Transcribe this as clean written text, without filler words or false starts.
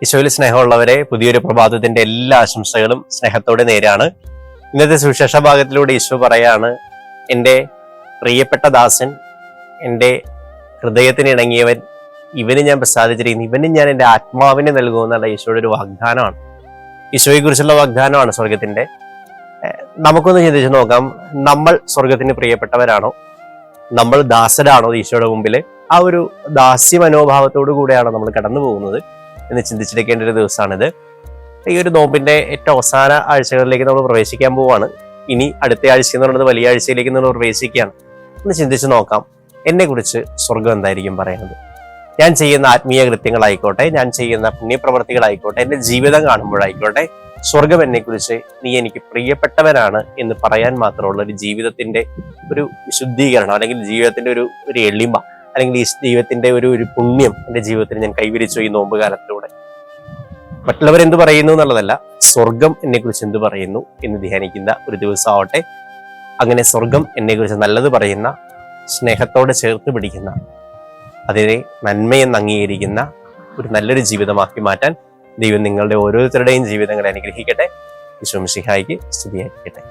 ഈശോയിൽ സ്നേഹമുള്ളവരെ, പുതിയൊരു പ്രഭാതത്തിന്റെ എല്ലാ ആശംസകളും സ്നേഹത്തോടെ നേരാണ്. ഇന്നത്തെ സുവിശേഷ ഭാഗത്തിലൂടെ ഈശോ പറയാണ്, എൻ്റെ പ്രിയപ്പെട്ട ദാസൻ, എൻ്റെ ഹൃദയത്തിന് ഇണങ്ങിയവൻ, ഇവന് ഞാൻ പ്രസാദിച്ചിരിക്കുന്നു, ഇവന് ഞാൻ എൻ്റെ ആത്മാവിനെ നൽകുമെന്നുള്ള ഈശോയുടെ ഒരു വാഗ്ദാനമാണ്. ഈശോയെ കുറിച്ചുള്ള വാഗ്ദാനമാണ് സ്വർഗത്തിന്റെ. നമുക്കൊന്ന് ചിന്തിച്ചു നോക്കാം, നമ്മൾ സ്വർഗത്തിന് പ്രിയപ്പെട്ടവരാണോ? നമ്മൾ ദാസരാണോ ഈശോയുടെ മുമ്പിൽ? ആ ഒരു ദാസ്യ മനോഭാവത്തോടു കൂടെയാണോ നമ്മൾ കടന്നു പോകുന്നത് എന്ന് ചിന്തിച്ചിരിക്കേണ്ട ഒരു ദിവസമാണിത്. ഈ ഒരു നോമ്പിന്റെ ഏറ്റവും അവസാന ആഴ്ചകളിലേക്ക് നമ്മൾ പ്രവേശിക്കാൻ പോവാണ്. ഇനി അടുത്ത ആഴ്ച എന്ന് പറയുന്നത് വലിയ ആഴ്ചയിലേക്ക് നമ്മൾ പ്രവേശിക്കുകയാണ്. ഒന്ന് ചിന്തിച്ചു നോക്കാം, എന്നെ കുറിച്ച് സ്വർഗം എന്തായിരിക്കും പറയുന്നത്? ഞാൻ ചെയ്യുന്ന ആത്മീയ കൃത്യങ്ങളായിക്കോട്ടെ, ഞാൻ ചെയ്യുന്ന പുണ്യപ്രവർത്തികളായിക്കോട്ടെ, എൻ്റെ ജീവിതം കാണുമ്പോഴായിക്കോട്ടെ, സ്വർഗം എന്നെ കുറിച്ച് നീ എനിക്ക് പ്രിയപ്പെട്ടവനാണ് എന്ന് പറയാൻ മാത്രമുള്ള ഒരു ജീവിതത്തിന്റെ ഒരു ശുദ്ധീകരണം, അല്ലെങ്കിൽ ജീവിതത്തിന്റെ ഒരു എളിമ, അല്ലെങ്കിൽ ഈ ജീവിതത്തിന്റെ ഒരു പുണ്യം എൻ്റെ ജീവിതത്തിൽ ഞാൻ കൈവരിച്ചു ഈ നോമ്പ് കാലത്തിലൂടെ. മറ്റുള്ളവരെന്ത് പറയുന്നു എന്നുള്ളതല്ല, സ്വർഗം എന്നെ കുറിച്ച് എന്ത് പറയുന്നു എന്ന് ധ്യാനിക്കുന്ന ഒരു ദിവസമാവട്ടെ. അങ്ങനെ സ്വർഗം എന്നെ കുറിച്ച് നല്ലത് പറയുന്ന, സ്നേഹത്തോടെ ചേർത്ത് പിടിക്കുന്ന, അതിനെ നന്മയെന്ന് അംഗീകരിക്കുന്ന ഒരു നല്ലൊരു ജീവിതമാക്കി മാറ്റാൻ ദൈവം നിങ്ങളുടെ ഓരോരുത്തരുടെയും ജീവിതങ്ങളെ അനുഗ്രഹിക്കട്ടെ. ഈശോ മിശിഹായ്ക്ക് സ്തുതിയായിരിക്കട്ടെ.